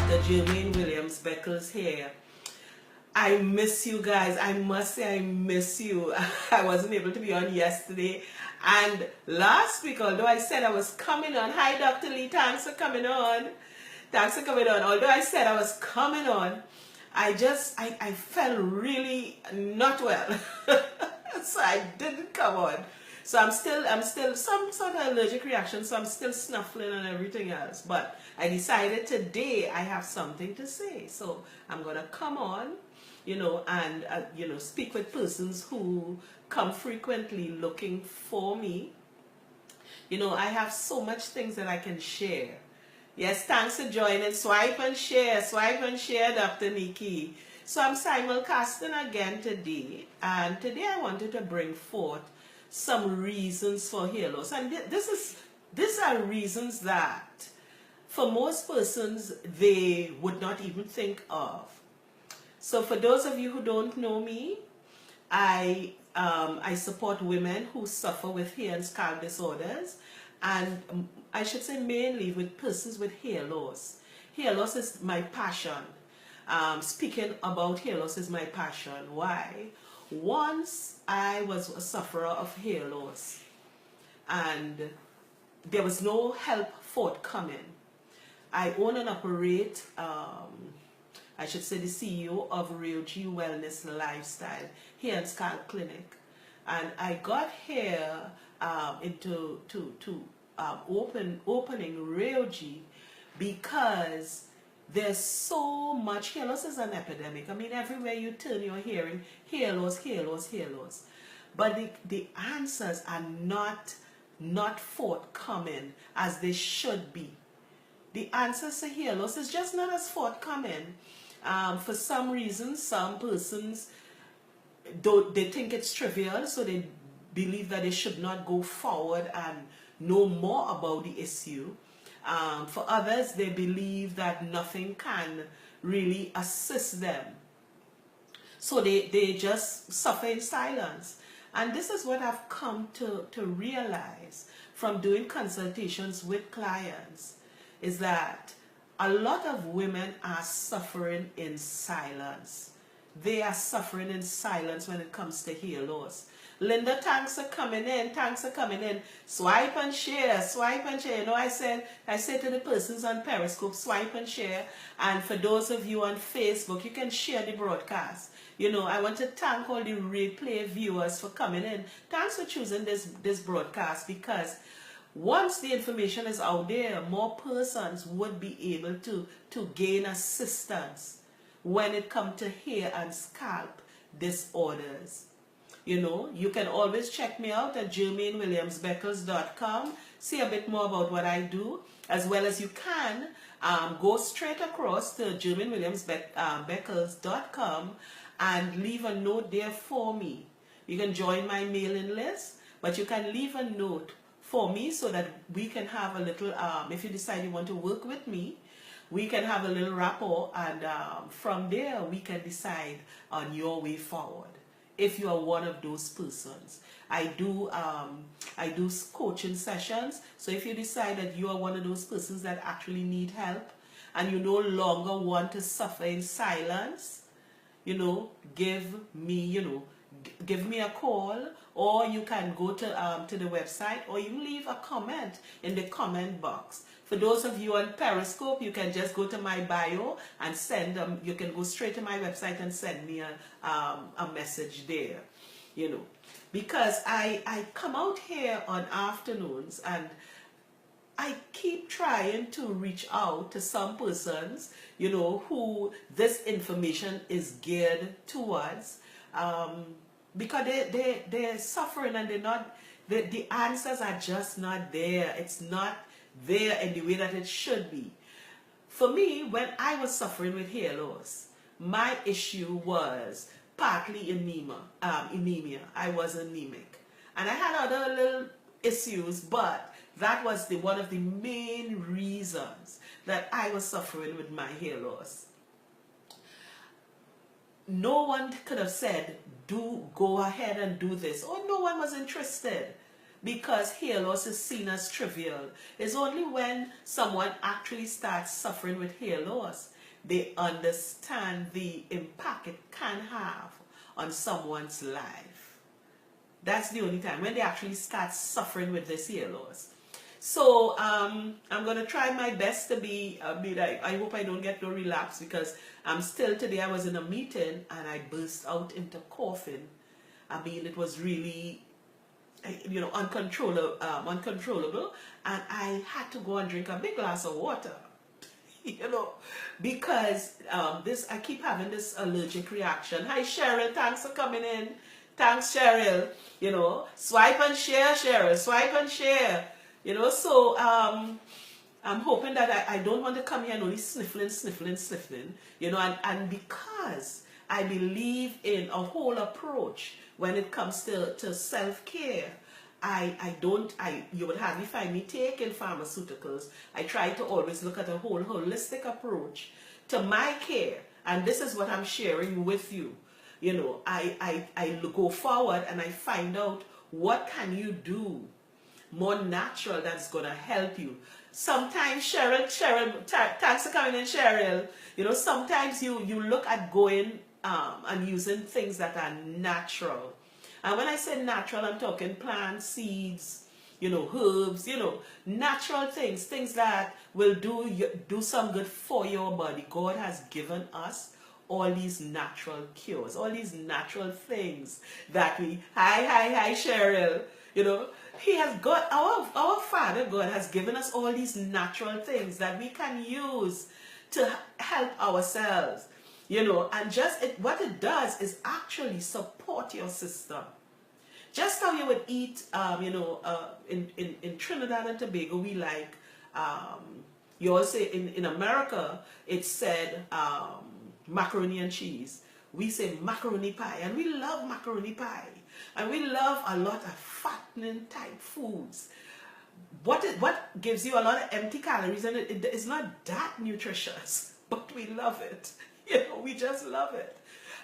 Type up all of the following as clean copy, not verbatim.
Dr. Jermaine Williams Beckles here. I miss you guys. I must say I miss you. I wasn't able to be on yesterday and last week, although I said I was coming on. Hi, Dr. Lee. Thanks for coming on. Thanks for coming on. Although I said I was coming on, I felt really not well. So I didn't come on. So I'm still some sort of allergic reaction, so I'm still snuffling and everything else. But I decided today I have something to say. So I'm going to come on, and, speak with persons who come frequently looking for me. I have so much things that I can share. Yes, thanks for joining. Swipe and share, Dr. Nikki. So I'm simulcasting again today, and today I wanted to bring forth some reasons for hair loss. And these are reasons that for most persons they would not even think of. So for those of you who don't know me, I support women who suffer with hair and scalp disorders, and I should say mainly with persons with hair loss. Hair loss is my passion. Speaking about hair loss is my passion. Why? Once I was a sufferer of hair loss and there was no help forthcoming. I own and operate, I should say the CEO of Real G Wellness Lifestyle Hair and Scalp Clinic. And I got here into opening Real G because there's so much. Hair loss is an epidemic. I mean, everywhere you turn, you're hearing hair loss, hair loss, hair loss. But the answers are not forthcoming as they should be. The answers to hair loss is just not as forthcoming. For some reason, some persons, they think it's trivial, so they believe that they should not go forward and know more about the issue. For others, they believe that nothing can really assist them. So they just suffer in silence. And this is what I've come to realize from doing consultations with clients, is that a lot of women are suffering in silence. They are suffering in silence when it comes to hair loss. Linda, thanks for coming in. Thanks for coming in. Swipe and share. Swipe and share. I said to the persons on Periscope, swipe and share. And for those of you on Facebook, you can share the broadcast. I want to thank all the replay viewers for coming in. Thanks for choosing this broadcast, because once the information is out there, more persons would be able to gain assistance when it comes to hair and scalp disorders. You can always check me out at JermaineWilliamsBeckles.com, see a bit more about what I do, as well as you can go straight across to JermaineWilliamsBeckles.com and leave a note there for me. You can join my mailing list, but you can leave a note for me so that we can have a little, if you decide you want to work with me, we can have a little rapport, and from there we can decide on your way forward. If you are one of those persons, I do coaching sessions. So if you decide that you are one of those persons that actually need help and you no longer want to suffer in silence, give me a call, or you can go to the website, or you leave a comment in the comment box. For those of you on Periscope, you can just go to my bio and you can go straight to my website and send me a message there, because I come out here on afternoons and I keep trying to reach out to some persons, who this information is geared towards, because they're suffering and the answers are just not there. It's not there in the way that it should be. For me, when I was suffering with hair loss, my issue was partly anemia. I was anemic. And I had other little issues, but that was one of the main reasons that I was suffering with my hair loss. No one could have said, go ahead and do this, or no one was interested. because hair loss is seen as trivial. It's only when someone actually starts suffering with hair loss they understand the impact it can have on someone's life. That's the only time when they actually start suffering with this hair loss. So I'm gonna try my best to be. I hope I don't get no relapse, because today I was in a meeting and I burst out into coughing. I mean, it was really, uncontrollable, and I had to go and drink a big glass of water, because I keep having this allergic reaction. Hi Cheryl, thanks for coming in. Thanks Cheryl. Swipe and share, Cheryl. Swipe and share. So I'm hoping that I don't want to come here and only sniffling, and because I believe in a whole approach when it comes to self-care. You would hardly find me taking pharmaceuticals. I try to always look at a whole holistic approach to my care, and this is what I'm sharing with you. I go forward and I find out what can you do more natural that's gonna help you. Sometimes Cheryl, thanks for coming in, Cheryl. Sometimes you look at going and using things that are natural. And when I say natural, I'm talking plants, seeds, herbs, natural things that will do some good for your body. God has given us all these natural cures, all these natural things that hi Cheryl, He has got, our Father God has given us all these natural things that we can use to help ourselves. And what it does is actually support your system. Just how you would eat, in Trinidad and Tobago, we like, you all say, in America, it's said macaroni and cheese. We say macaroni pie, and we love macaroni pie. And we love a lot of fattening type foods. What gives you a lot of empty calories, and it is not that nutritious, but we love it. We just love it.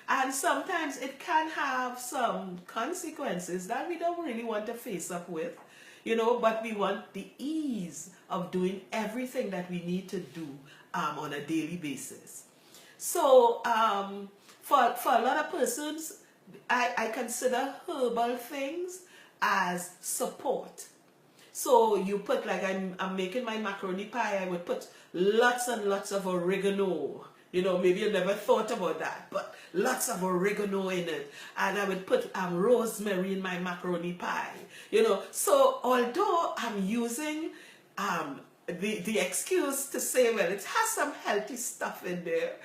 And sometimes it can have some consequences that we don't really want to face up with, but we want the ease of doing everything that we need to do on a daily basis. So for a lot of persons, I consider herbal things as support. So you put, like I'm making my macaroni pie, I would put lots and lots of oregano. Maybe you never thought about that, but lots of oregano in it. And I would put rosemary in my macaroni pie. So although I'm using the excuse to say, well, it has some healthy stuff in there,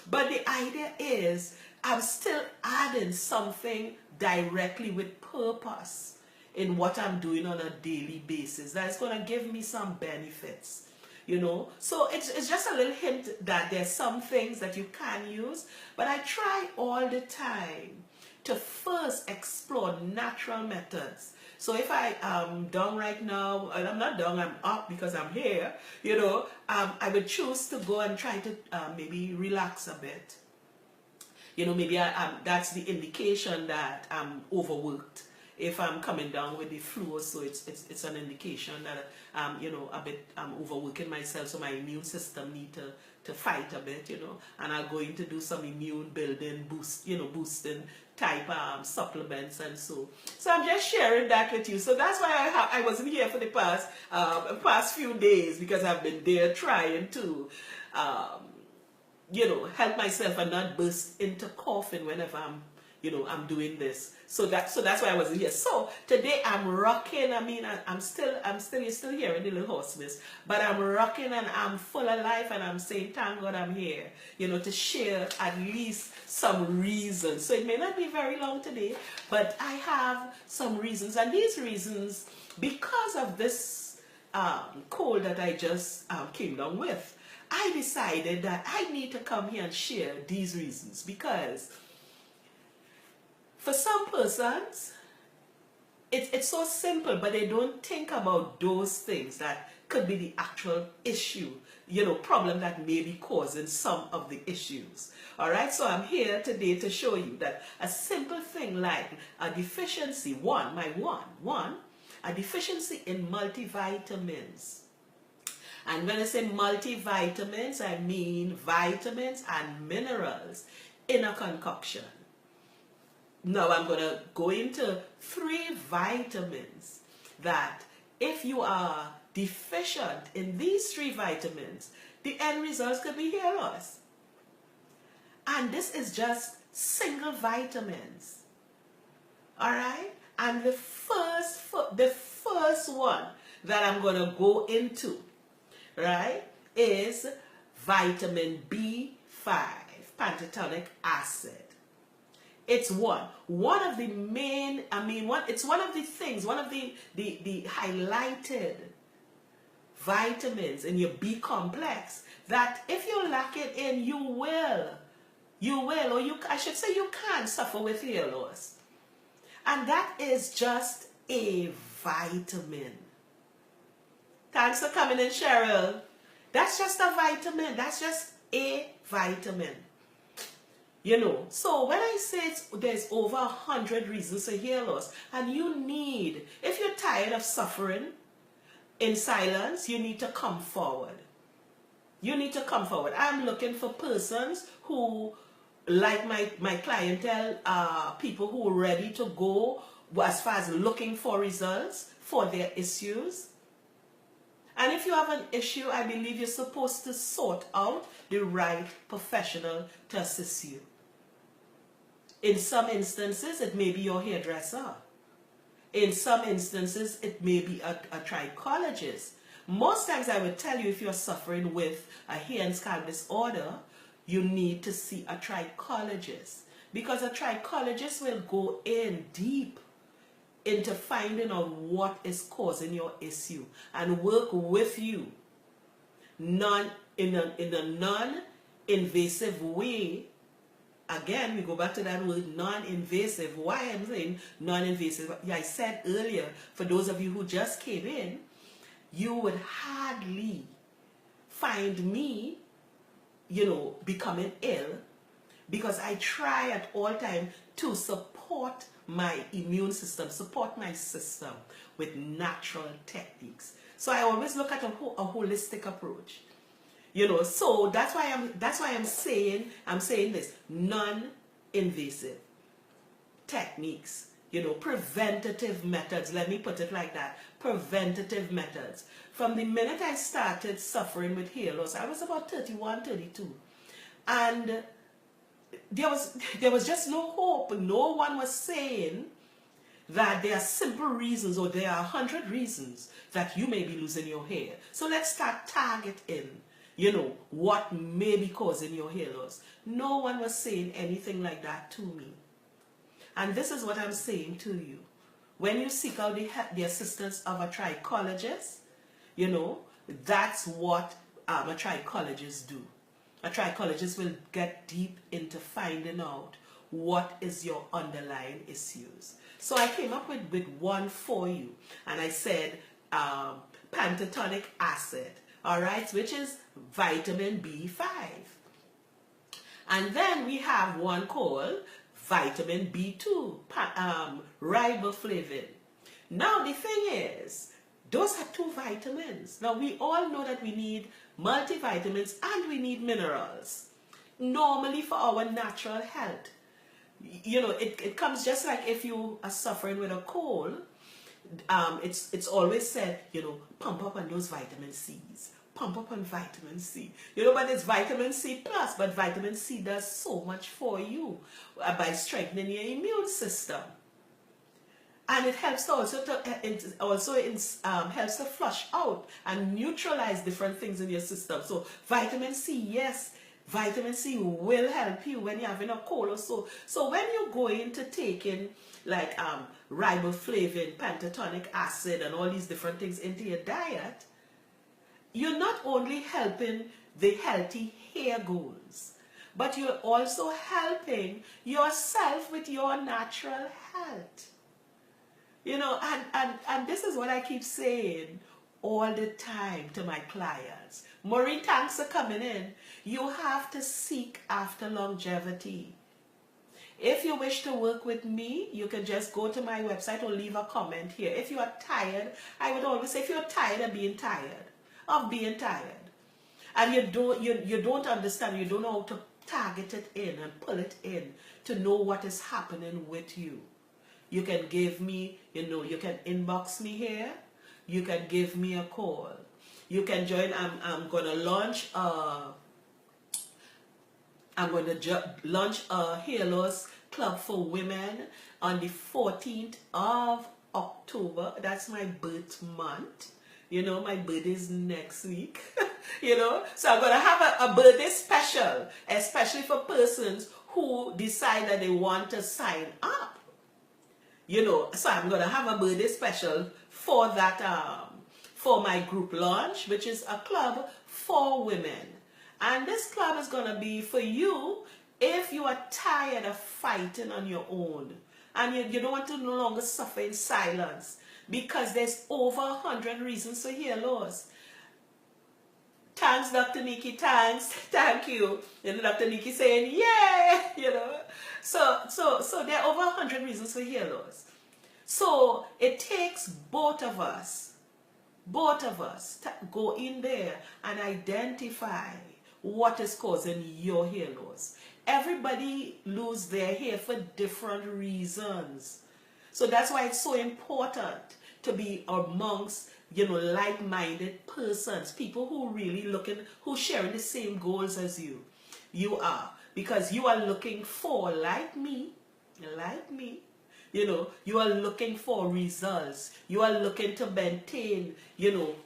but the idea is I'm still adding something directly with purpose in what I'm doing on a daily basis that's going to give me some benefits. So it's just a little hint that there's some things that you can use, but I try all the time to first explore natural methods. So if I am down right now, and I'm not down, I'm up because I'm here, I would choose to go and try to maybe relax a bit. Maybe that's the indication that I'm overworked. If I'm coming down with the flu, so it's an indication that I'm overworking myself, so my immune system need to fight a bit, and I'm going to do some immune building boosting type supplements and so I'm just sharing that with you. So that's why I wasn't here for the past few days, because I've been there trying to help myself and not burst into coughing whenever I'm doing this. So that's why I wasn't here. So today I'm rocking. I mean, you're still hearing the little hoarseness, but I'm rocking and I'm full of life, and I'm saying, thank God I'm here, to share at least some reasons. So it may not be very long today, but I have some reasons, and these reasons, because of this cold that I just came down with, I decided that I need to come here and share these reasons, because for some persons, it's so simple, but they don't think about those things that could be the actual issue, problem that may be causing some of the issues. All right, so I'm here today to show you that a simple thing like a deficiency, a deficiency in multivitamins And when I say multivitamins, I mean vitamins and minerals in a concoction. Now I'm going to go into 3 vitamins that if you are deficient in these 3 vitamins, the end results could be hair loss. And this is just single vitamins. All right? And the first one that I'm going to go into, right, is vitamin B5, pantothenic acid. It's one of the main, it's one of the things, one of the highlighted vitamins in your B complex that if you lack it in, you will, or I should say you can suffer with hair loss. And that is just a vitamin. Thanks for coming in, Cheryl. That's just a vitamin. That's just a vitamin. You know, so when I say there's over 100 reasons for hair loss, and you need, if you're tired of suffering in silence, you need to come forward. You need to come forward. I'm looking for persons who, like my clientele, people who are ready to go as far as looking for results for their issues. And if you have an issue, I believe you're supposed to sort out the right professional to assist you. In some instances, it may be your hairdresser. In some instances, it may be a trichologist. Most times I would tell you if you're suffering with a hair and scalp disorder, you need to see a trichologist. Because a trichologist will go in deep into finding out what is causing your issue and work with you in a non-invasive way. Again, we go back to that word non-invasive. Why I'm saying non-invasive? I said earlier, for those of you who just came in, you would hardly find me, becoming ill, because I try at all times to support my immune system, support my system with natural techniques. So I always look at a holistic approach. So that's why I'm saying this non-invasive techniques, preventative methods. Let me put it like that. Preventative methods. From the minute I started suffering with hair loss, I was about 31, 32. And there was just no hope. No one was saying that there are simple reasons or there are 100 reasons that you may be losing your hair. So let's start targeting, what may be causing your hair loss. No one was saying anything like that to me. And this is what I'm saying to you. When you seek out the assistance of a trichologist, that's what a trichologist do. A trichologist will get deep into finding out what is your underlying issues. So I came up with one for you, and I said pantothenic acid, all right, which is vitamin B5. And then we have one called vitamin B2, riboflavin. Now the thing is, those are 2 vitamins. Now we all know that we need multivitamins and we need minerals. Normally for our natural health. It comes just like if you are suffering with a cold, it's always said, pump up on those vitamin C's. Pump up on vitamin C. But it's vitamin C plus, but vitamin C does so much for you by strengthening your immune system. And it helps helps to flush out and neutralize different things in your system. So vitamin C, yes, vitamin C will help you when you're having a cold or so. So when you go into taking like riboflavin, pantothenic acid, and all these different things into your diet, you're not only helping the healthy hair goals, but you're also helping yourself with your natural health. And this is what I keep saying all the time to my clients. Maureen, thanks for coming in. You have to seek after longevity. If you wish to work with me, you can just go to my website or leave a comment here. If you are tired, I would always say if you're tired of being tired, of being tired. And you don't understand, you don't know how to target it in and pull it in to know what is happening with you. You can give me, you can inbox me here. You can give me a call. You can join. I'm going to launch a Hair Loss Club for Women on the 14th of October. That's my birth month. My birthday is next week. So I'm going to have a birthday special, especially for persons who decide that they want to sign up. So I'm going to have a birthday special for that, for my group launch, which is a club for women. And this club is going to be for you if you are tired of fighting on your own and you don't want to no longer suffer in silence, because there's over 100 reasons for hair loss. Thanks, Dr. Nikki, thanks, thank you. Dr. Nikki saying, yeah, So there are over 100 reasons for hair loss. So it takes both of us to go in there and identify what is causing your hair loss. Everybody lose their hair for different reasons. So that's why it's so important to be amongst, like-minded persons, people who really who sharing the same goals as you. You are, because you are looking for, like me, you are looking for results. You are looking to maintain,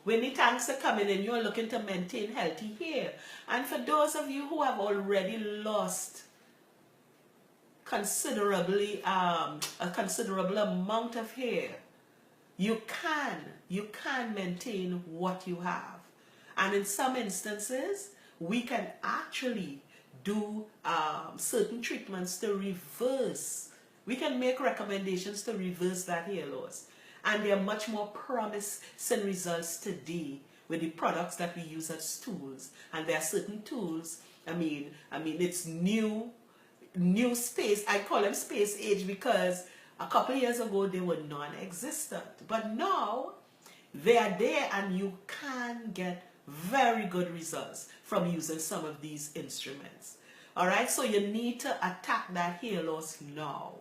when the tanks are coming in, you are looking to maintain healthy hair. And for those of you who have already lost a considerable amount of hair, you can maintain what you have. And in some instances, we can actually do certain treatments to reverse. We can make recommendations to reverse that hair loss. And there are much more promising results today with the products that we use as tools. And there are certain tools, it's new space. I call them space age because a couple years ago they were non-existent. But now they are there, and you can get very good results from using some of these instruments. All right, so you need to attack that hair loss now.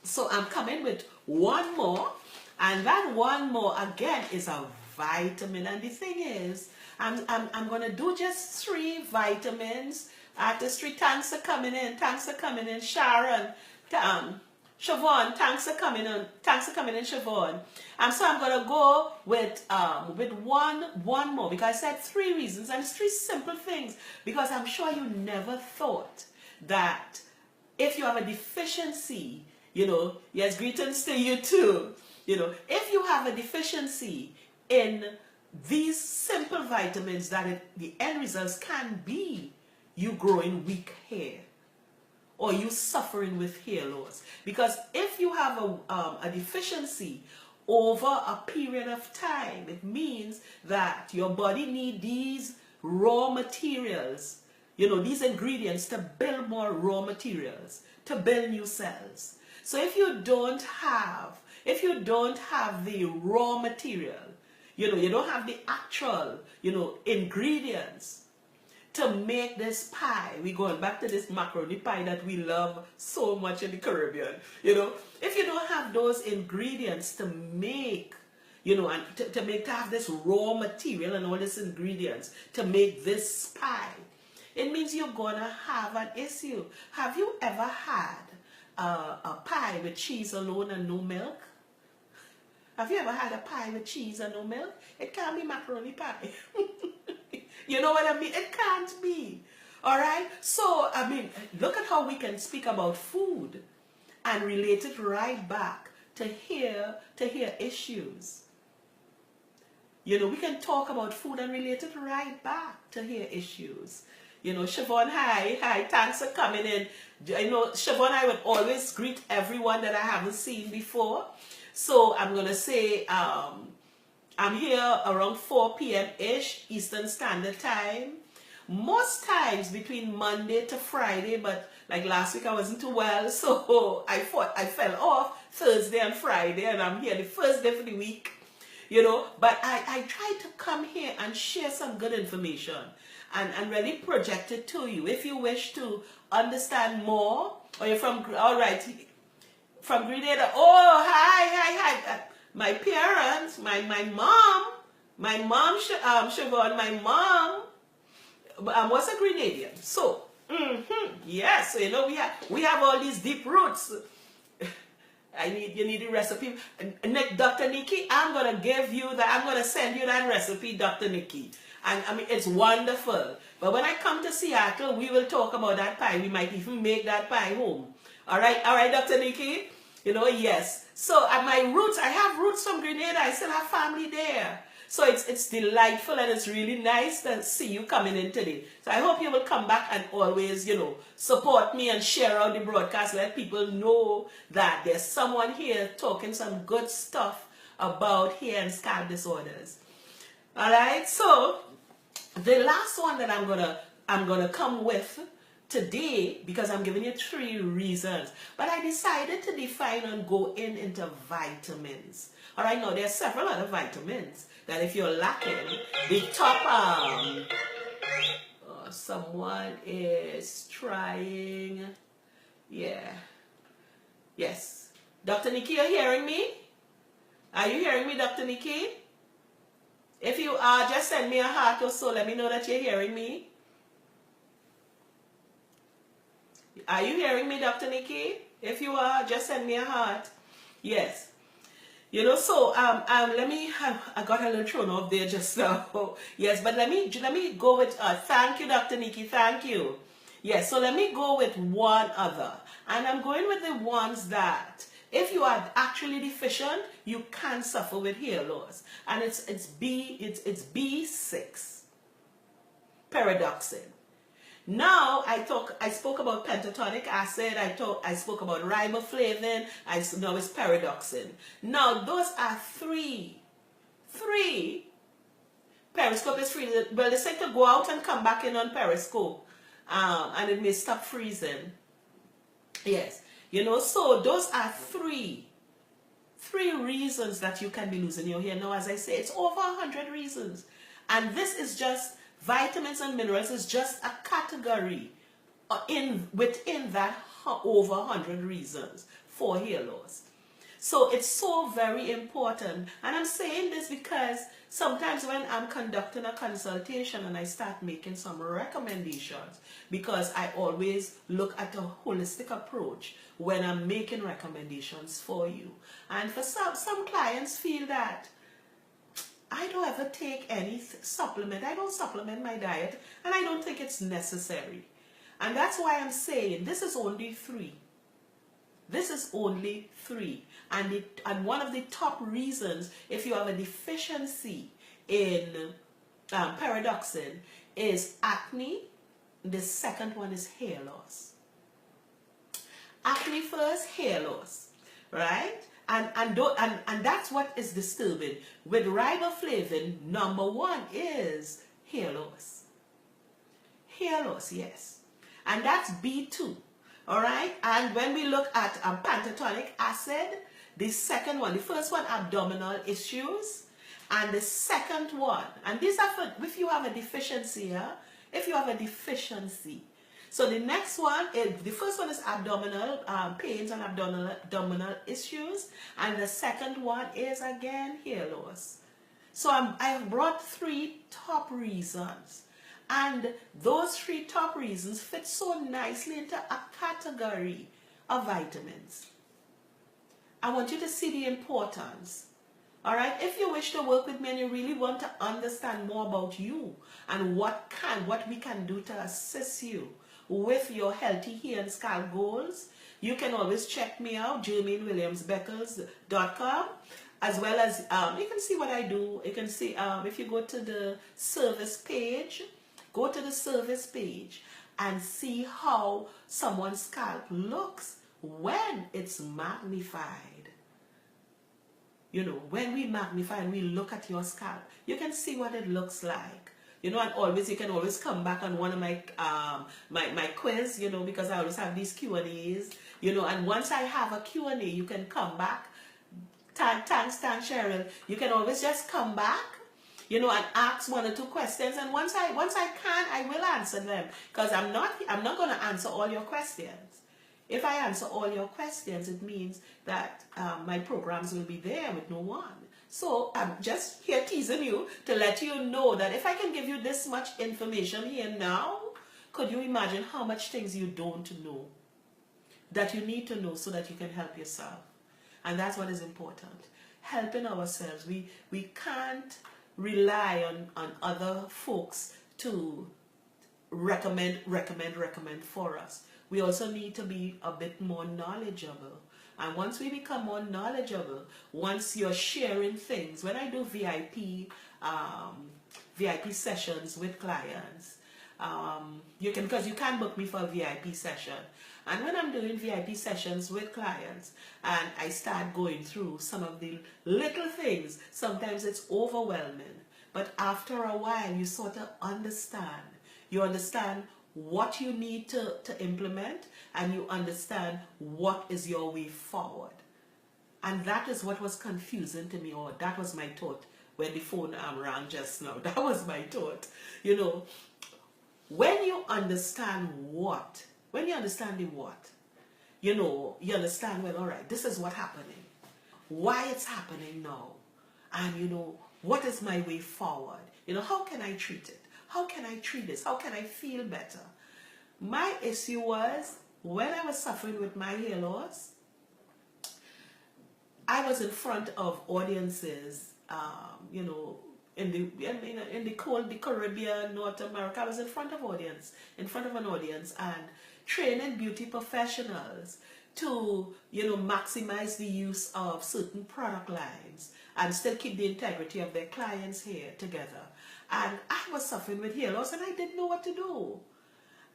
So I'm coming with one more, and that one more again is a vitamin. And the thing is, I'm going to do just 3 vitamins. Artistry, thanks for coming in. Thanks for coming in, Sharon. Siobhan, thanks for coming in. Thanks for coming in, Siobhan. So I'm going to go with one more, because I said 3 reasons, and it's 3 simple things, because I'm sure you never thought that if you have a deficiency, yes, greetings to you too. If you have a deficiency in these simple vitamins, that the end results can be you growing weak hair, or you suffering with hair loss. Because if you have a deficiency over a period of time, it means that your body needs these raw materials, these ingredients to build more raw materials, to build new cells. So if you don't have the raw material, you don't have the actual, ingredients to make this pie. We're going back to this macaroni pie that we love so much in the Caribbean. If you don't have those ingredients to make, and to have this raw material and all these ingredients to make this pie, it means you're gonna have an issue. Have you ever had a pie with cheese alone and no milk? Have you ever had a pie with cheese and no milk? It can't be macaroni pie. You know what I mean? It can't be. All right? So, look at how we can speak about food and relate it right back to hair issues. We can talk about food and relate it right back to hair issues. Siobhan, hi, thanks for coming in. Siobhan, I would always greet everyone that I haven't seen before. So I'm going to say, I'm here around 4 p.m.-ish Eastern Standard Time. Most times between Monday to Friday, but like last week I wasn't too well, so I fell off Thursday and Friday, and I'm here the first day of the week. you know, but I try to come here and share some good information and really project it to you. If you wish to understand more, or you're from, all right, from Grenada, oh, hi. My parents, my mom, Siobhan, my mom was a Grenadian. So, yes, so, you know, we have all these deep roots. You need the recipe. Dr. Nikki, I'm going to give you that. I'm going to send you that recipe, Dr. Nikki. And I mean, it's wonderful. But when I come to Seattle, we will talk about that pie. We might even make that pie home. All right, Dr. Nikki? You know, yes. So my roots, I have roots from Grenada. I still have family there. So it's delightful and it's really nice to see you coming in today. So I hope you will come back and always, you know, support me and share out the broadcast. Let people know that there's someone here talking some good stuff about hair and scalp disorders. All right. So the last one that I'm gonna come with today, because I'm giving you 3 reasons, but I decided to define and go into vitamins. All right, now there's several other vitamins that if you're lacking, the top, someone is trying, yeah, yes. Dr. Nikki, you're hearing me? Are you hearing me, Dr. Nikki? If you are, just send me a heart or so, let me know that you're hearing me. Are you hearing me, Dr. Nikki? If you are, just send me a heart. Yes. You know, so let me. I got a little thrown off there just now. Yes, but let me go with. Thank you, Dr. Nikki. Thank you. Yes. So let me go with one other, and I'm going with the ones that, if you are actually deficient, you can suffer with hair loss, and it's B6, pyridoxine. Now I spoke about pentatonic acid, I spoke about riboflavin, now it's pyridoxine. Now those are three. Periscope is free. Well, they say to go out and come back in on Periscope, and it may stop freezing. Yes, you know, so those are three reasons that you can be losing your hair. Now, as I say, it's over 100 reasons, and this is just vitamins and minerals is just a category within that over 100 reasons for hair loss. So it's so very important. And I'm saying this because sometimes when I'm conducting a consultation and I start making some recommendations, because I always look at a holistic approach when I'm making recommendations for you. And for some clients feel that I don't ever take any supplement. I don't supplement my diet, and I don't think it's necessary. And that's why I'm saying this is only 3. This is only 3. And one of the top reasons, if you have a deficiency in pyridoxine, is acne. The second one is hair loss. Acne first, hair loss, right? And that's what is disturbing. With riboflavin, number 1 is hair loss. Hair loss, yes. And that's B2, all right? And when we look at pentatonic acid, the second one, the first one, abdominal issues, and the second one, and these are for if you have a deficiency, if you have a deficiency. So the next one, the first one is abdominal pains and abdominal issues, and the second one is again hair loss. So I have brought 3 top reasons, and those 3 top reasons fit so nicely into a category of vitamins. I want you to see the importance. All right, if you wish to work with me and you really want to understand more about you and what we can do to assist you with your healthy hair and scalp goals, you can always check me out, JermaineWilliamsBeckles.com, as well as you can see what I do. You can see if you go to the service page, and see how someone's scalp looks when it's magnified. You know, when we magnify and we look at your scalp, you can see what it looks like. You know, and you can always come back on one of my my quiz, you know, because I always have these Q&As, you know, and once I have a Q&A, you can come back, Thanks, Cheryl. You can always just come back, you know, and ask one or two questions. And once I can, I will answer them, because I'm not going to answer all your questions. If I answer all your questions, it means that my programs will be there with no one. So I'm just here teasing you to let you know that if I can give you this much information here now, could you imagine how much things you don't know that you need to know so that you can help yourself? And that's what is important. Helping ourselves. We can't rely on other folks to recommend for us. We also need to be a bit more knowledgeable. And once we become more knowledgeable, once you're sharing things, when I do VIP sessions with clients, because you can book me for a VIP session. And when I'm doing VIP sessions with clients and I start going through some of the little things, sometimes it's overwhelming. But after a while, you sort of understand. You understand what you need to implement, and you understand what is your way forward. And that is what was confusing to me, or that was my thought when the phone rang just now. That was my thought. You know, when you understand what, when you understand the what, you know, you understand, well, all right, this is what's happening, why it's happening now, and, you know, what is my way forward? You know, how can I treat it? How can I treat this? How can I feel better? My issue was, when I was suffering with my hair loss, I was in front of audiences, you know, in the Caribbean, North America. I was in front of an audience, and training beauty professionals to, you know, maximize the use of certain product lines and still keep the integrity of their clients' hair together. And I was suffering with hair loss, and I didn't know what to do.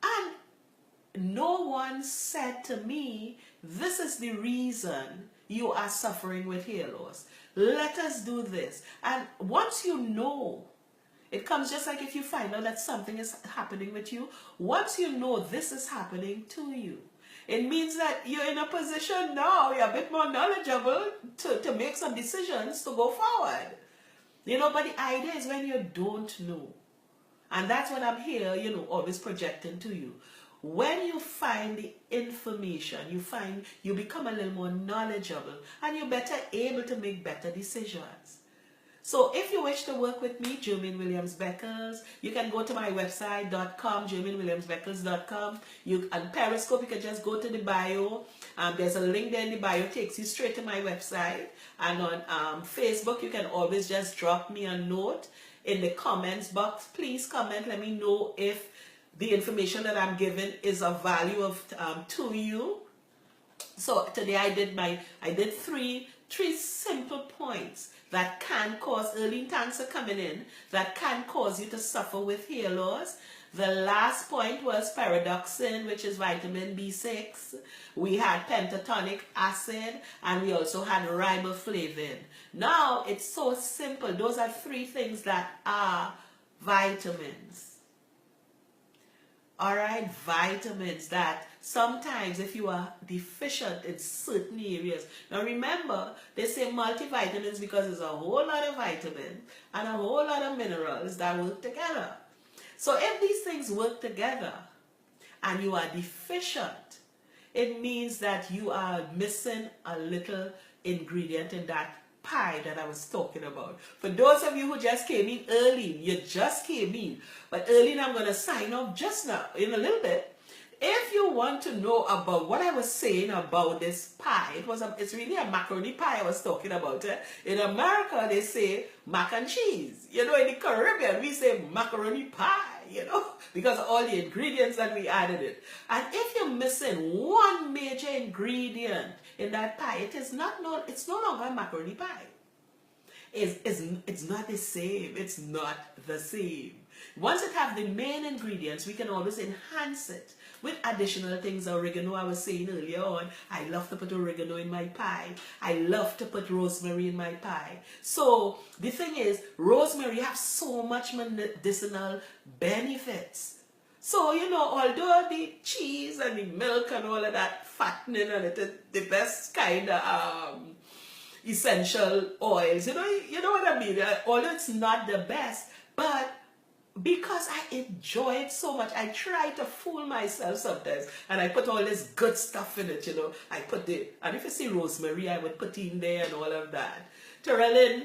And no one said to me, this is the reason you are suffering with hair loss. Let us do this. And once you know, it comes just like if you find out that something is happening with you. Once you know this is happening to you, it means that you're in a position now, you're a bit more knowledgeable to make some decisions to go forward. You know, but the idea is when you don't know. And that's what I'm here, you know, always projecting to you. When you find the information, you become a little more knowledgeable, and you're better able to make better decisions. So if you wish to work with me, Jermaine Williams Beckles, you can go to my website.com, jermainewilliamsbeckles.com. On Periscope, you can just go to the bio. There's a link there in the bio, takes you straight to my website. And on Facebook, you can always just drop me a note in the comments box. Please comment, let me know if the information that I'm giving is of value to you. So today I did three simple points that can cause, Early thanks for coming in, that can cause you to suffer with hair loss. The last point was pyridoxine, which is vitamin B6. We had pentatonic acid, and we also had riboflavin. Now, it's so simple. Those are three things that are vitamins. All right, vitamins that sometimes if you are deficient in certain areas. Now remember, they say multivitamins because there's a whole lot of vitamins and a whole lot of minerals that work together. So if these things work together and you are deficient, it means that you are missing a little ingredient in that pie that I was talking about. For those of you who just came in early, you just came in, but early, I'm going to sign off just now in a little bit. If you want to know about what I was saying about this pie, it's really a macaroni pie I was talking about. In America, they say mac and cheese. You know, in the Caribbean, we say macaroni pie, you know, because of all the ingredients that we added it. And if you're missing one major ingredient in that pie, it's no longer a macaroni pie. It's not the same. It's not the same. Once it have the main ingredients, we can always enhance it with additional things. Oregano, I was saying earlier on, I love to put oregano in my pie. I love to put rosemary in my pie. So the thing is, rosemary has so much medicinal benefits. So, you know, although the cheese and the milk and all of that fattening and it is the best kind of essential oils. You know what I mean? Although it's not the best, but because I enjoy it so much, I try to fool myself sometimes, and I put all this good stuff in it, I put and if you see rosemary, I would put in there and all of that. Terrellin,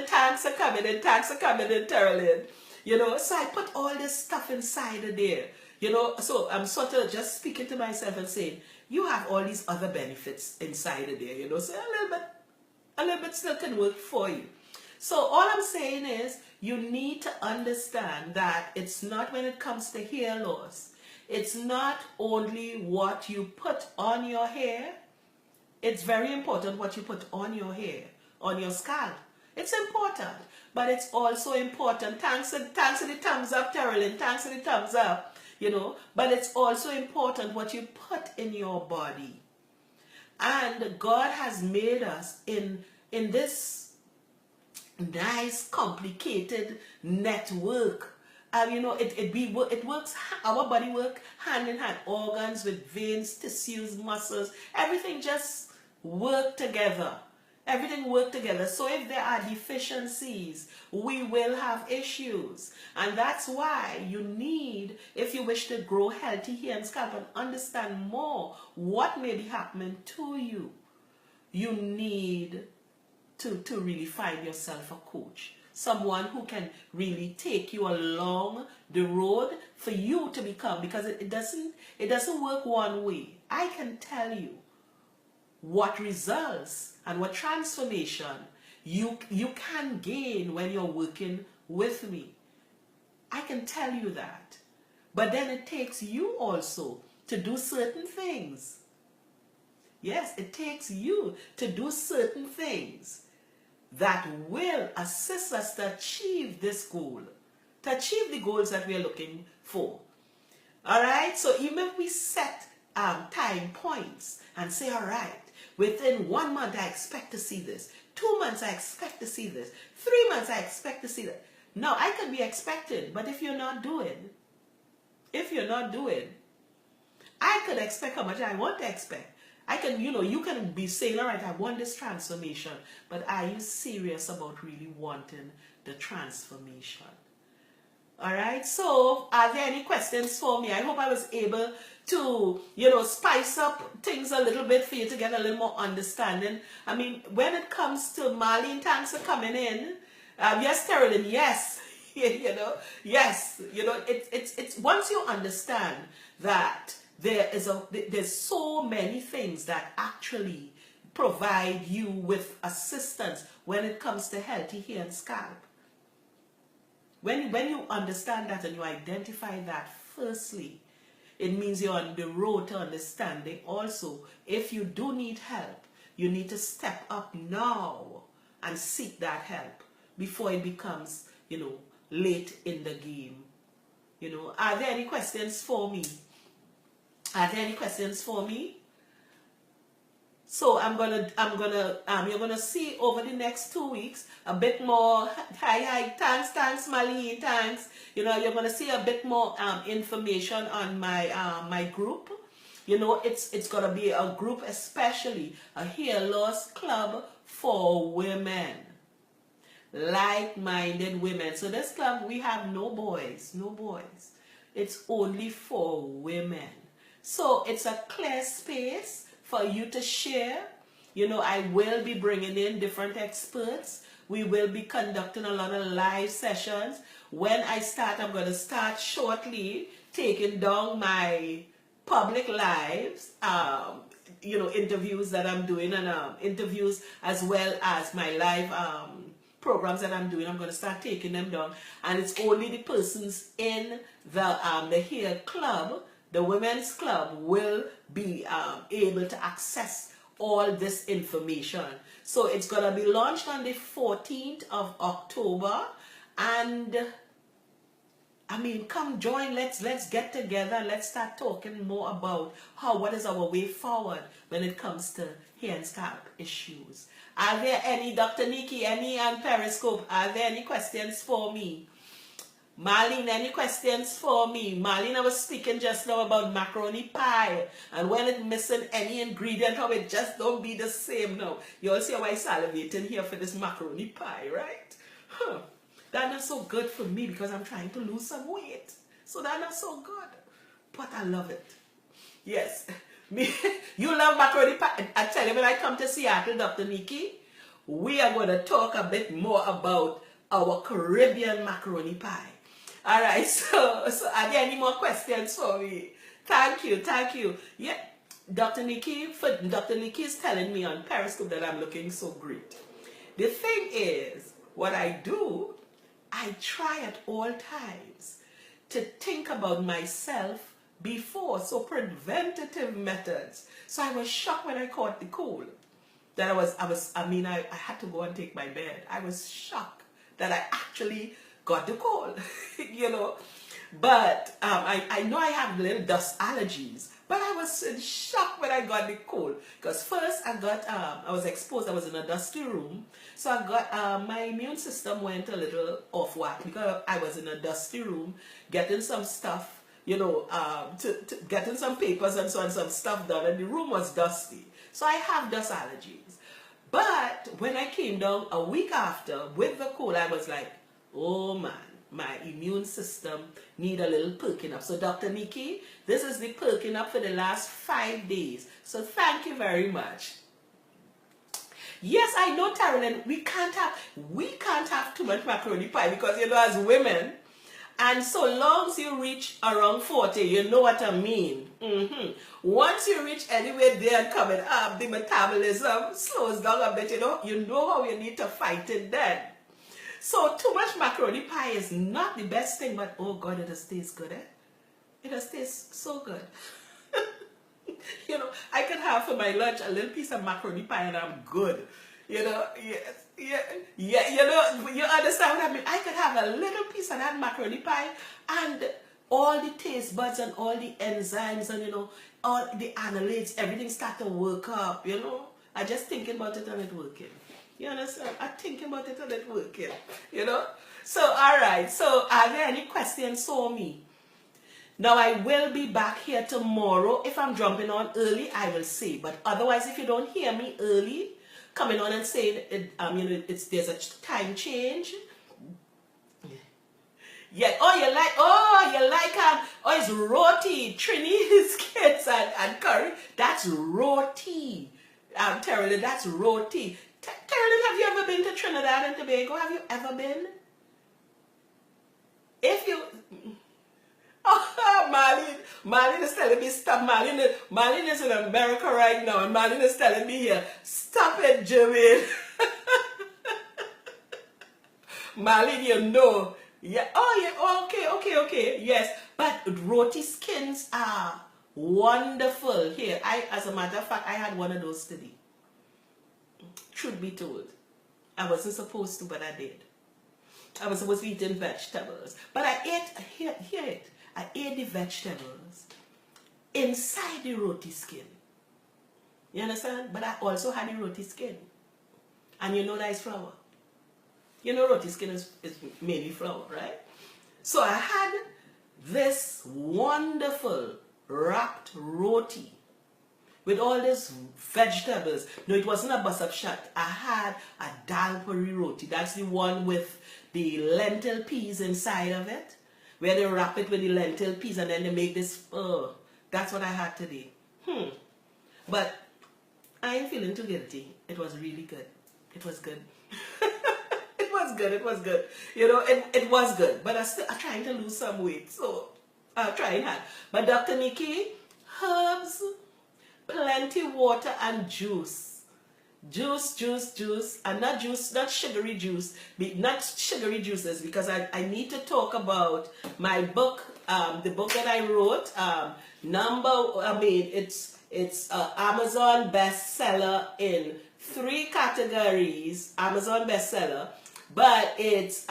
thanks for coming in, Terrellin. So I put all this stuff inside of there, so I'm sort of just speaking to myself and saying, you have all these other benefits inside of there, so a little bit still can work for you. So all I'm saying is, you need to understand that it's not, when it comes to hair loss, it's not only what you put on your hair. It's very important what you put on your hair, on your scalp. It's important, but it's also important. Thanks for the thumbs up, Terrellin. Thanks for the thumbs up. But it's also important what you put in your body. And God has made us in this nice, complicated network. It works. Our body work hand in hand. Organs with veins, tissues, muscles, everything just work together. Everything work together. So if there are deficiencies, we will have issues. And that's why you need, if you wish to grow healthy hair and scalp and understand more what may be happening to you, you need to really find yourself a coach. Someone who can really take you along the road for you to become, because it doesn't work one way. I can tell you what results and what transformation you can gain when you're working with me. I can tell you that. But then it takes you also to do certain things. Yes, it takes you to do certain things that will assist us to achieve this goal, to achieve the goals that we are looking for. All right? So even if we set time points and say, all right, within 1 month I expect to see this, 2 months I expect to see this, 3 months I expect to see that. Now, I can be expecting, but if you're not doing, I could expect how much I want to expect. I can, you can be saying, all right, I want this transformation, but are you serious about really wanting the transformation? All right, so are there any questions for me? I hope I was able to, spice up things a little bit for you to get a little more understanding. I mean, when it comes to Marlene, thanks for coming in. Yes, Terrellin, yes, yes, it's once you understand that there's so many things that actually provide you with assistance when it comes to healthy hair and scalp. When you understand that and you identify that, firstly, it means you're on the road to understanding also, if you do need help, you need to step up now and seek that help before it becomes, late in the game. Are there any questions for me? Are there any questions for me? So you're gonna see over the next 2 weeks a bit more. Hi, thanks, Marlene, thanks. You're gonna see a bit more information on my my group. It's gonna be a group, especially a hair loss club for women, like-minded women. So this club, we have no boys. It's only for women. So it's a clear space for you to share. I will be bringing in different experts. We will be conducting a lot of live sessions. When I start, I'm going to start shortly taking down my public lives, interviews that I'm doing, and interviews as well as my live programs that I'm doing. I'm going to start taking them down. And it's only the persons in the hair club, the women's club, will be able to access all this information. So it's going to be launched on the 14th of October. And come join. Let's get together. Let's start talking more about what is our way forward when it comes to hair and scalp issues. Are there any, Dr. Nikki, any on Periscope, are there any questions for me? Marlene, any questions for me? Marlene, I was speaking just now about macaroni pie, and when it missing any ingredient, how it just don't be the same now. You all see how I salivating here for this macaroni pie, right? Huh. That's not so good for me because I'm trying to lose some weight. So that's not so good. But I love it. Yes. Me, you love macaroni pie. I tell you, when I come to Seattle, Dr. Nikki, we are going to talk a bit more about our Caribbean macaroni pie. All right, so are there any more questions for me? Thank you. Yeah, Dr. Nikki is telling me on Periscope that I'm looking so great. The thing is, what I do, I try at all times to think about myself before, so preventative methods. So I was shocked when I caught the cold. That I had to go and take my bed. I was shocked that I actually got the cold, you know. But I know I have little dust allergies, but I was shocked when I got the cold. Because first I was exposed, I was in a dusty room. So I got, my immune system went a little off whack because I was in a dusty room getting some stuff, you know, getting some papers and so on, some stuff done, and the room was dusty. So I have dust allergies. But when I came down a week after with the cold, I was like, oh man, my immune system need a little perking up. So Dr. Nikki, this is the perking up for the last 5 days. So thank you very much. Yes, I know, Taryn, we can't have too much macaroni pie because, you know, as women, and so long as you reach around 40, you know what I mean. Once you reach anywhere there and coming up, the metabolism slows down a bit, you know how you need to fight it then. So too much macaroni pie is not the best thing, but oh God, it just tastes good, eh? It just tastes so good. You know, I could have for my lunch a little piece of macaroni pie and I'm good. You know, yeah, you know, you understand what I mean? I could have a little piece of that macaroni pie and all the taste buds and all the enzymes and, you know, all the analytes, everything start to work up, you know. I just thinking about it and it working. You understand? I'm thinking about it and it working, you know. So, all right. So, are there any questions for me? Now, I will be back here tomorrow. If I'm jumping on early, I will say. But otherwise, if you don't hear me early, coming on and saying, you know, there's a time change. Yeah. It's roti, Trini's kids and curry. That's roti. I'm telling you, that's roti. Carolyn, have you ever been to Trinidad and Tobago? Have you ever been? If you... Oh, Marlene is telling me stop. Marlene is in America right now, and Marlene is telling me here, stop it, Jimmy. Marlene, you know. Yeah. Oh, yeah. Okay. Yes. But roti skins are wonderful. Here, as a matter of fact, I had one of those today. Truth be told, I wasn't supposed to, but I did. I was supposed to eat vegetables, but I ate, hear it, I ate the vegetables inside the roti skin. You understand? But I also had the roti skin. And you know that is flour. You know roti skin is mainly flour, right? So I had this wonderful wrapped roti with all these vegetables. No, it wasn't a bus of shot. I had a dal puri roti. That's the one with the lentil peas inside of it, where they wrap it with the lentil peas and then they make this, that's what I had today. But I ain't feeling too guilty. It was really good. It was good. It was good. You know, it was good. But I'm trying to lose some weight, so I'm trying hard. But Dr. Nikki, herbs, plenty water and juice, and not sugary juice, not sugary juices, because I need to talk about my book, the book that I wrote. It's Amazon bestseller in 3 categories. Amazon bestseller, but it's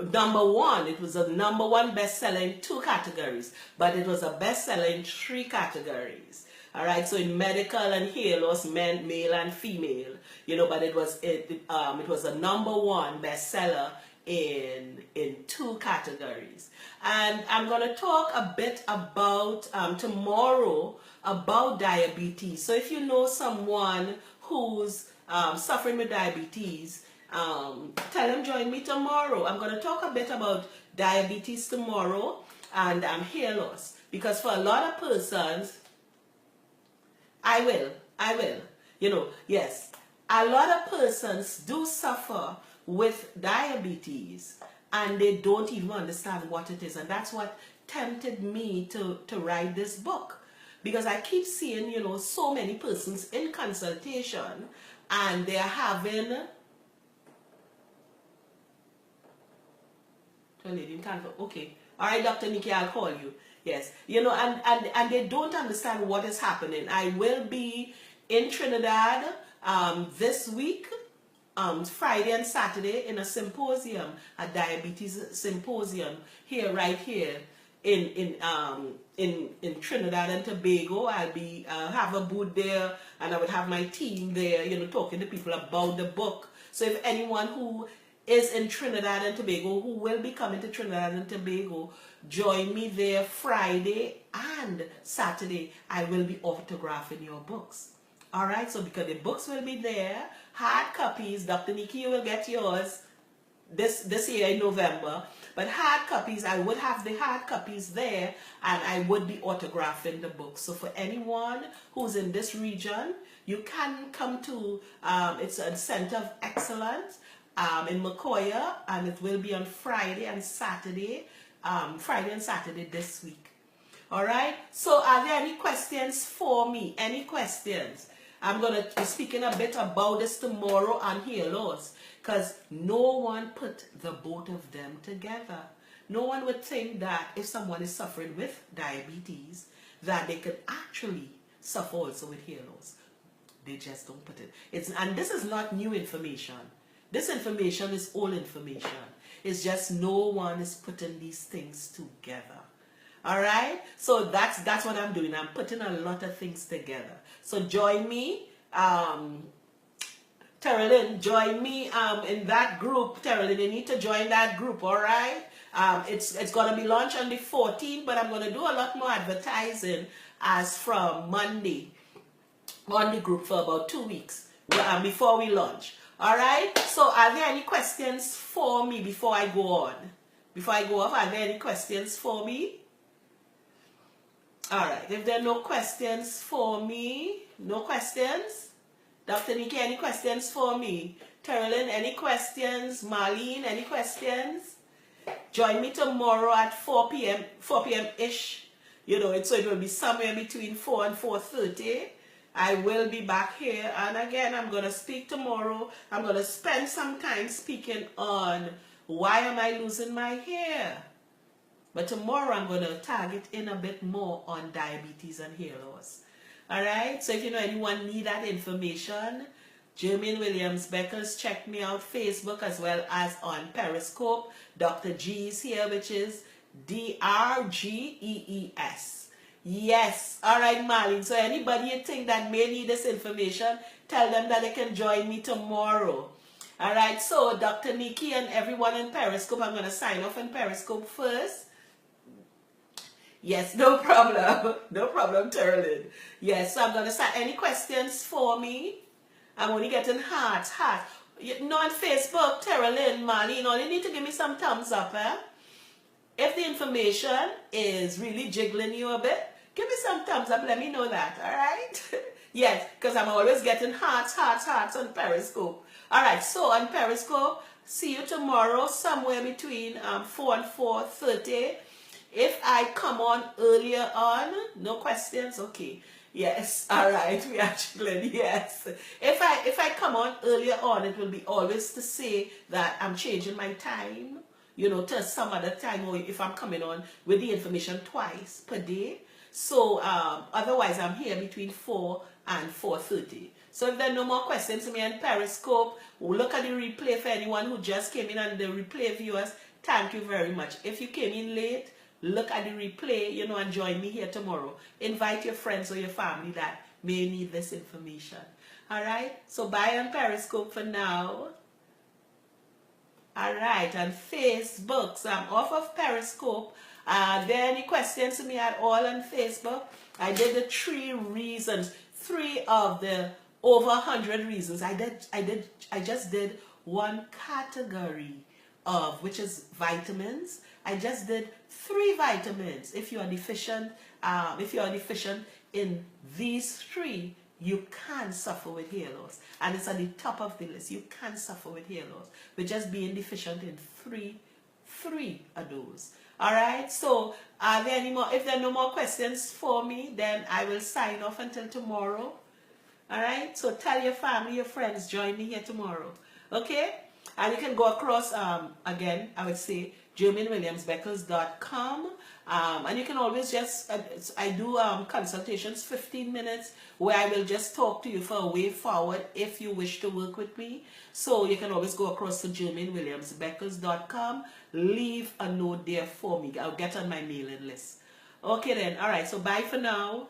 number 1. It was a number 1 bestseller in 2 categories, but it was a bestseller in 3 categories. All right, so in medical and hair loss, male and female, but it was a #1 bestseller in 2 categories. And I'm going to talk a bit about tomorrow about diabetes. So if you know someone who's suffering with diabetes, tell them join me tomorrow. I'm going to talk a bit about diabetes tomorrow and hair loss, because for a lot of persons, I will, yes, a lot of persons do suffer with diabetes and they don't even understand what it is. And that's what tempted me to write this book, because I keep seeing, so many persons in consultation and they're having, okay, all right, Dr. Nikki, I'll call you. Yes, and they don't understand what is happening. I will be in Trinidad this week, Friday and Saturday, in a symposium, a diabetes symposium right here in Trinidad and Tobago. I'll be have a booth there, and I would have my team there, talking to people about the book. So if anyone who is in Trinidad and Tobago, who will be coming to Trinidad and Tobago, join me there Friday and Saturday. I will be autographing your books. All right, so because the books will be there, hard copies. Dr. Nikki, you will get yours this year in November. But hard copies, I would have the hard copies there, and I would be autographing the books. So for anyone who's in this region, you can come to, it's a Center of Excellence in Macoya, and it will be on Friday and Saturday this week. All right, so are there any questions for me? Any questions? I'm going to be speaking a bit about this tomorrow on hair loss, because no one put the both of them together. No one would think that if someone is suffering with diabetes, that they could actually suffer also with hair loss. They just don't put it. And this is not new information. This information is old information. It's just no one is putting these things together. All right, so that's what I'm doing. I'm putting a lot of things together. So join me, Terrellyn, join me in that group. Terrellyn, you need to join that group. All right, it's going to be launched on the 14th, but I'm going to do a lot more advertising as from Monday on the group for about 2 weeks before we launch. All right, so are there any questions for me before I go on? Before I go off, are there any questions for me? All right, if there are no questions for me, no questions? Dr. Nikki, any questions for me? Terrellyn, any questions? Marlene, any questions? Join me tomorrow at 4 p.m.-ish. So it will be somewhere between 4 and 4:30. I will be back here, and again, I'm going to speak tomorrow. I'm going to spend some time speaking on why am I losing my hair. But tomorrow I'm going to target in a bit more on diabetes and hair loss. All right, so if you know anyone need that information, Jermaine Williams Beckers, check me out Facebook as well as on Periscope. Dr. G is here, which is DRGEES. Yes, all right, Marlene. So anybody you think that may need this information, tell them that they can join me tomorrow. All right, so Dr. Nikki and everyone in Periscope, I'm going to sign off in Periscope first. Yes, no problem. No problem, Terrellyn. Yes, so I'm going to start. Any questions for me? I'm only getting hearts. On Facebook, Terrellyn, Marlene, you need to give me some thumbs up, eh? If the information is really jiggling you a bit, give me some thumbs up. Let me know that, all right? Yes, because I'm always getting hearts on Periscope. All right, so on Periscope, see you tomorrow somewhere between 4 and 4:30. If I come on earlier on, no questions? Okay. Yes. All right. We are jiggling. Yes. If I come on earlier on, it will be always to say that I'm changing my time, to some other time, or if I'm coming on with the information twice per day. So otherwise, I'm here between 4 and 4:30. So if there are no more questions to me on Periscope, look at the replay for anyone who just came in and the replay viewers. Thank you very much. If you came in late, look at the replay, you know, and join me here tomorrow. Invite your friends or your family that may need this information. All right? So bye on Periscope for now. All right, and Facebook. So I'm off of Periscope. Are there any questions to me at all on Facebook? I did the 3 reasons, 3 of the over 100 reasons. I just did one category of, which is vitamins. I just did 3 vitamins. If you are deficient, in these 3, you can suffer with hair loss. And it's at the top of the list. You can suffer with hair loss with just being deficient in 3 of those. All right, so are there any more? If there are no more questions for me, then I will sign off until tomorrow. All right, so tell your family, your friends, join me here tomorrow. Okay, and you can go across, again, I would say, JermaineWilliamsBeckles.com. And you can always just, I do consultations, 15 minutes, where I will just talk to you for a way forward if you wish to work with me. So you can always go across to JermaineWilliamsBeckles.com, leave a note there for me. I'll get on my mailing list. Okay then, all right, so bye for now.